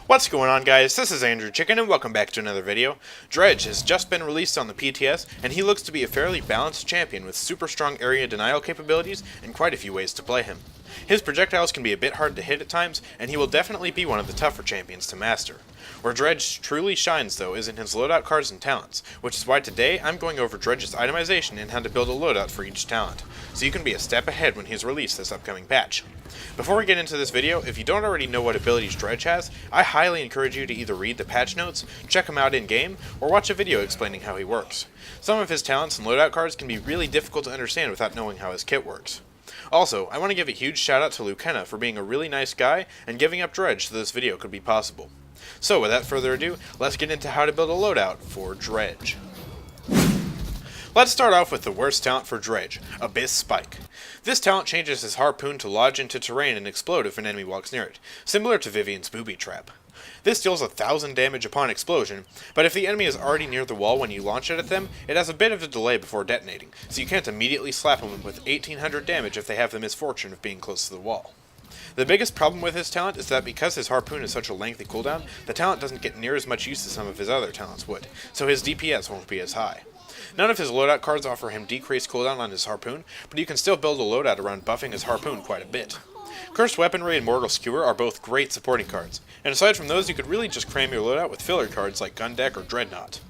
What's going on, guys? This is AndrewChicken and welcome back to another video. Dredge has just been released on the PTS and he looks to be a fairly balanced champion with super strong area denial capabilities and quite a few ways to play him. His projectiles can be a bit hard to hit at times and he will definitely be one of the tougher champions to master. Where Dredge truly shines though is in his loadout cards and talents, which is why today I'm going over Dredge's itemization and how to build a loadout for each talent, so you can be a step ahead when he's released this upcoming patch. Before we get into this video, if you don't already know what abilities Dredge has, I highly encourage you to either read the patch notes, check him out in-game, or watch a video explaining how he works. Some of his talents and loadout cards can be really difficult to understand without knowing how his kit works. Also, I want to give a huge shout out to Lukenna for being a really nice guy and giving up Dredge so this video could be possible. So without further ado, let's get into how to build a loadout for Dredge. Let's start off with the worst talent for Dredge, Abyss Spike. This talent changes his harpoon to lodge into terrain and explode if an enemy walks near it, similar to Vivian's booby trap. This deals 1000 damage upon explosion, but if the enemy is already near the wall when you launch it at them, it has a bit of a delay before detonating, so you can't immediately slap them with 1800 damage if they have the misfortune of being close to the wall. The biggest problem with his talent is that because his harpoon is such a lengthy cooldown, the talent doesn't get near as much use as some of his other talents would, so his DPS won't be as high. None of his loadout cards offer him decreased cooldown on his harpoon, but you can still build a loadout around buffing his harpoon quite a bit. Cursed Weaponry and Mortal Skewer are both great supporting cards, and aside from those you could really just cram your loadout with filler cards like Gun Deck or Dreadnought.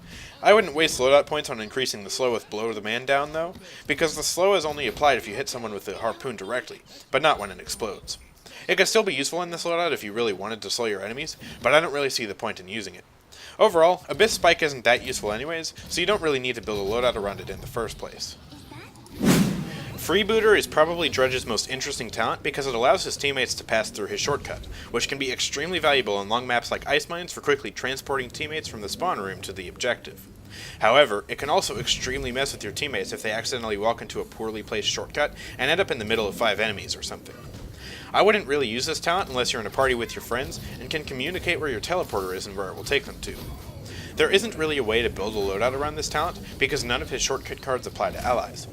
I wouldn't waste loadout points on increasing the slow with Blow the Man Down though, because the slow is only applied if you hit someone with the harpoon directly, but not when it explodes. It could still be useful in this loadout if you really wanted to slow your enemies, but I don't really see the point in using it. Overall, Abyss Spike isn't that useful anyways, so you don't really need to build a loadout around it in the first place. Freebooter is probably Dredge's most interesting talent because it allows his teammates to pass through his shortcut, which can be extremely valuable on long maps like Ice Mines for quickly transporting teammates from the spawn room to the objective. However, it can also extremely mess with your teammates if they accidentally walk into a poorly placed shortcut and end up in the middle of 5 enemies or something. I wouldn't really use this talent unless you're in a party with your friends and can communicate where your teleporter is and where it will take them to. There isn't really a way to build a loadout around this talent because none of his shortcut cards apply to allies.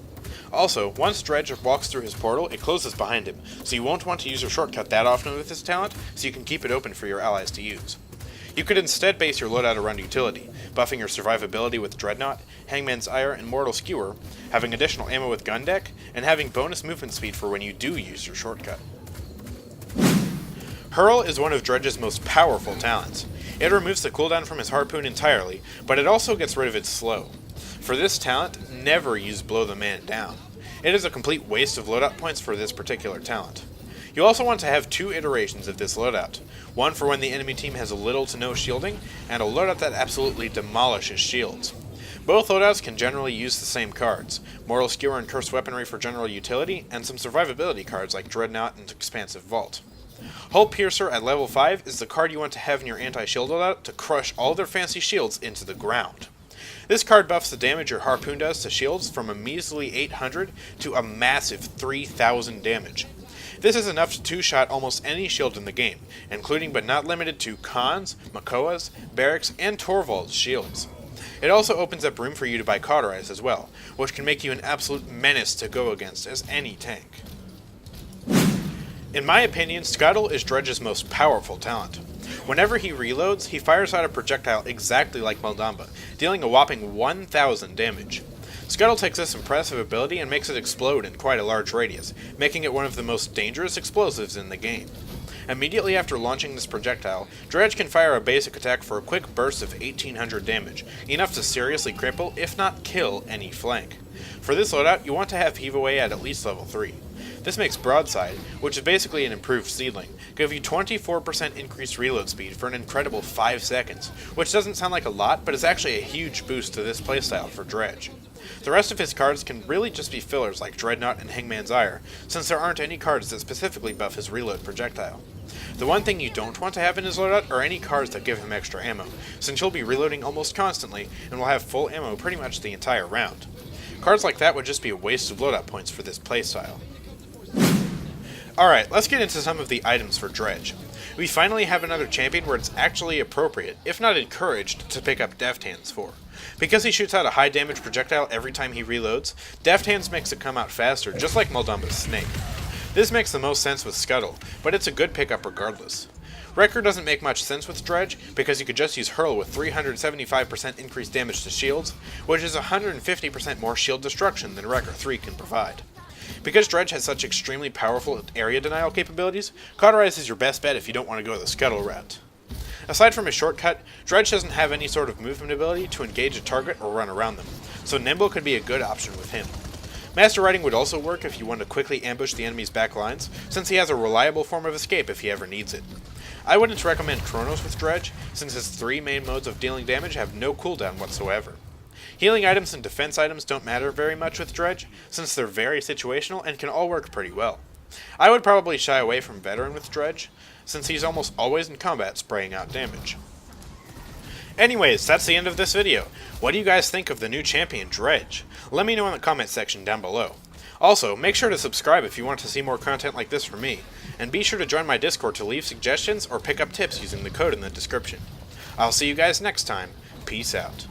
Also, once Dredge walks through his portal, it closes behind him, so you won't want to use your shortcut that often with this talent, so you can keep it open for your allies to use. You could instead base your loadout around utility, buffing your survivability with Dreadnought, Hangman's Ire, and Mortal Skewer, having additional ammo with Gun Deck, and having bonus movement speed for when you do use your shortcut. HURL is one of Dredge's most powerful talents. It removes the cooldown from his harpoon entirely, but it also gets rid of its slow. For this talent, never use Blow the Man Down. It is a complete waste of loadout points for this particular talent. You also want to have 2 iterations of this loadout, one for when the enemy team has little to no shielding, and a loadout that absolutely demolishes shields. Both loadouts can generally use the same cards, Mortal Skewer and Cursed Weaponry for general utility, and some survivability cards like Dreadnought and Expansive Vault. Hull Piercer at level 5 is the card you want to have in your anti-shield loadout to crush all their fancy shields into the ground. This card buffs the damage your harpoon does to shields from a measly 800 to a massive 3000 damage. This is enough to two-shot almost any shield in the game, including but not limited to Khan's, Makoa's, Barracks, and Torvald's shields. It also opens up room for you to buy Cauterize as well, which can make you an absolute menace to go against as any tank. In my opinion, Scuttle is Dredge's most powerful talent. Whenever he reloads, he fires out a projectile exactly like Maldamba, dealing a whopping 1000 damage. Scuttle takes this impressive ability and makes it explode in quite a large radius, making it one of the most dangerous explosives in the game. Immediately after launching this projectile, Dredge can fire a basic attack for a quick burst of 1800 damage, enough to seriously cripple, if not kill, any flank. For this loadout, you want to have Heave Away at least level 3. This makes Broadside, which is basically an improved Seedling, give you 24% increased reload speed for an incredible 5 seconds, which doesn't sound like a lot, but is actually a huge boost to this playstyle for Dredge. The rest of his cards can really just be fillers like Dreadnought and Hangman's Ire, since there aren't any cards that specifically buff his reload projectile. The one thing you don't want to have in his loadout are any cards that give him extra ammo, since he'll be reloading almost constantly and will have full ammo pretty much the entire round. Cards like that would just be a waste of loadout points for this playstyle. Alright, let's get into some of the items for Dredge. We finally have another champion where it's actually appropriate, if not encouraged, to pick up Deft Hands for. Because he shoots out a high damage projectile every time he reloads, Deft Hands makes it come out faster, just like Moldumba's Snake. This makes the most sense with Scuttle, but it's a good pickup regardless. Wrecker doesn't make much sense with Dredge, because you could just use HURL with 375% increased damage to shields, which is 150% more shield destruction than Wrecker 3 can provide. Because Dredge has such extremely powerful area denial capabilities, Cauterize is your best bet if you don't want to go the Scuttle route. Aside from his shortcut, Dredge doesn't have any sort of movement ability to engage a target or run around them, so Nimble could be a good option with him. Master Riding would also work if you want to quickly ambush the enemy's back lines, since he has a reliable form of escape if he ever needs it. I wouldn't recommend Chronos with Dredge, since his 3 main modes of dealing damage have no cooldown whatsoever. Healing items and defense items don't matter very much with Dredge, since they're very situational and can all work pretty well. I would probably shy away from Veteran with Dredge, since he's almost always in combat spraying out damage. Anyways, that's the end of this video. What do you guys think of the new champion, Dredge? Let me know in the comment section down below. Also, make sure to subscribe if you want to see more content like this from me, and be sure to join my Discord to leave suggestions or pick up tips using the code in the description. I'll see you guys next time. Peace out.